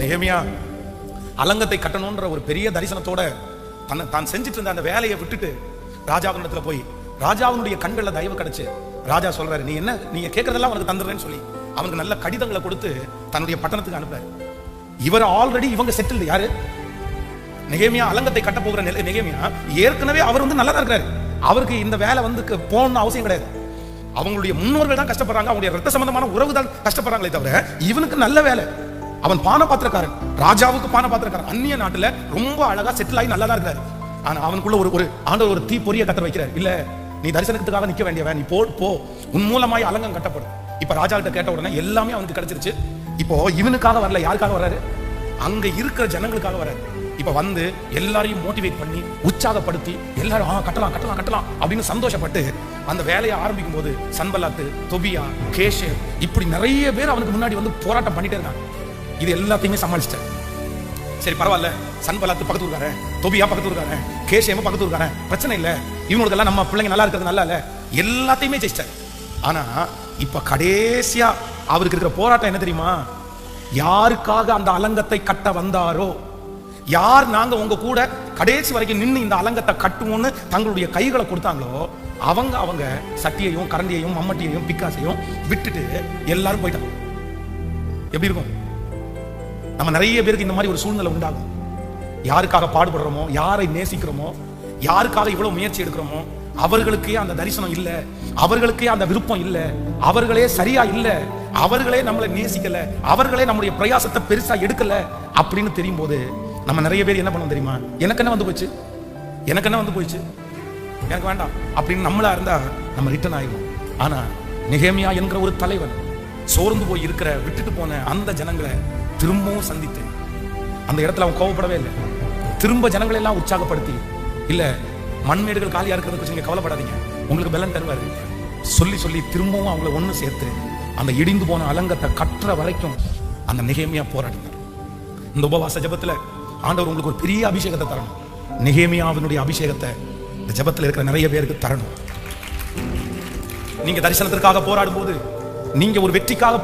நெகேமியா அலங்கத்தை கட்டணும்ன்ற ஒரு பெரிய தரிசனத்தோட தான் செஞ்சுட்டு இருந்த அந்த வேலையை விட்டுட்டு ராஜாவினிடத்துல போய் ராஜாவினுடைய கண்களில் தயவு கிடைச்சு ராஜா சொல்றாரு, நீ என்ன நீங்க கேட்கறதெல்லாம் அவனுக்கு தந்துடுறேன்னு சொல்லி அவனுக்கு நல்ல கடிதங்களை கொடுத்து தன்னுடைய பட்டணத்துக்கு அனுப்புறாரு. இவர் ஆல்ரெடி இவங்க செட்டில்டு. யாரு? நெகேமியா அலங்கத்தை கட்ட போகிற நெகேமியா ஏற்கனவே அவர் நல்லா தான் இருக்கிறாரு. அவருக்கு இந்த வேலை போகணும்னு அவசியம் கிடையாது. அவங்களுடைய முன்னோர்கள் தான் கஷ்டப்படுறாங்க, அவங்களுடைய ரத்த சம்பந்தமான உறவு தான் கஷ்டப்படுறாங்களே தவிர இவனுக்கு நல்ல வேலை. அவன் பானபாத்திரக்காரன், ராஜாவுக்கு பானபாத்திரக்காரன், அந்நிய நாட்டுல ரொம்ப அழகா செட்டில் ஆகி நல்லா தான் இருக்கிறாரு. ஆனா அவனுக்குள்ள ஒரு ஆண்டவர் ஒரு தீ பொறிய கத்தர் வைக்கிறார். இல்ல, நீ தரிசனத்துக்காக நிக்க வேண்டியவன், நீ போ, உன் மூலமாய் அலங்கம் கட்டப்படும். இப்ப ராஜா கிட்ட கேட்ட உடனே எல்லாமே அவனுக்கு கிடைச்சிருச்சு. இப்போ இவனுக்காக வரல, யாருக்காக வர்றாரு? அங்க இருக்கிற ஜனங்களுக்காக வர்றாரு. இப்ப எல்லாரையும் மோட்டிவேட் பண்ணி உற்சாகப்படுத்தி எல்லாரும் கட்டலாம் கட்டலாம் கட்டலாம் அப்படின்னு சந்தோஷப்பட்டு அந்த வேலையை ஆரம்பிக்கும் போது சன்பல்லாத்து, தொபியா, கேஷே இப்படி நிறைய பேர் அவனுக்கு முன்னாடி போராட்டம் பண்ணிட்டே இருக்காங்க. இது எல்லாத்தையுமே சமாளிச்சிட்டேன். சரி பரவாயில்ல, சன்பல்லாத்து பக்கத்து ஊருக்காரன், தொபியா பக்கத்து ஊருக்காரன், கேஷேம பக்கத்து ஊருக்காரன், பிரச்சனை இல்லை, இவனுக்கெல்லாம் நம்ம பிள்ளைங்க நல்லா இருக்கிறது நல்லா இல்ல, எல்லாத்தையுமே ஜெயிச்சிட்டார். ஆனா இப்ப கடைசியா அவருக்கு இருக்கிற போராட்டம் என்ன தெரியுமா? யாருக்காக அந்த அலங்கத்தை கட்ட வந்தாரோ, யார் நாங்க உங்க கூட கடைசி வரைக்கும் நின்று இந்த அலங்கத்தை கட்டுவோம்னு தங்களுடைய கைகளை கொடுத்தாங்களோ அவங்க சட்டியையும் கரண்டியையும் மம்மட்டியையும் பிக்காசையும் விட்டுட்டு எல்லாரும் போயிட்டாங்க. எப்படி இருக்கும்? நம்ம நிறைய பேருக்கு இந்த மாதிரி ஒரு சூழ்நிலை உண்டாகும். யாருக்காக பாடுபடுறோமோ, யாரை நேசிக்கிறோமோ, யாருக்காக இவ்வளவு முயற்சி எடுக்கிறோமோ அவர்களுக்கே அந்த தரிசனம் இல்ல, அவர்களுக்கே அந்த விருப்பம் இல்ல, அவர்களே சரியா இல்ல, அவர்களே நம்மளை நேசிக்கல, அவர்களே நம்முடைய பிரயாசத்தை பெருசா எடுக்கல அப்படின்னு தெரியும் போது நம்ம நிறைய பேர் என்ன பண்ணோம் தெரியுமா? எனக்கு என்ன போச்சு, எனக்கு என்ன போயிடுச்சு, எனக்கு வேண்டாம் அப்படின்னு நம்மளா இருந்தா நம்ம ரிட்டர்ன் ஆயிடும். ஆனா நெகேமியா என்கிற ஒரு தலைவன் சோர்ந்து போய் இருக்கிற விட்டுட்டு போன அந்த ஜனங்களை திரும்பவும் சந்தித்து அந்த இடத்துல அவன் கோவப்படவே இல்லை. திரும்ப ஜனங்களை எல்லாம் உற்சாகப்படுத்தி, இல்ல மண்மேடுகள் காலியா இருக்கிறத பற்றி நீங்க கவலைப்படாதீங்க, உங்களுக்கு பலன் தருவாரு சொல்லி சொல்லி திரும்பவும் அவங்களை ஒண்ணு சேர்த்து அந்த இடிந்து போன அலங்கத்தை கட்டுற வரைக்கும் அந்த நெகேமியா போராடினார். இந்த உபவாச ஜபத்துல ஆண்டவர் உங்களுக்கு ஒரு பெரிய அபிஷேகத்தை தரணும். நெகேமியாவினுடைய அபிஷேகத்தை இந்த ஜபத்துல இருக்கிற நிறைய பேருக்கு தரணும். நீங்க தரிசனத்திற்காக போராடும் போது, நீங்க ஒரு வெற்றிக்காக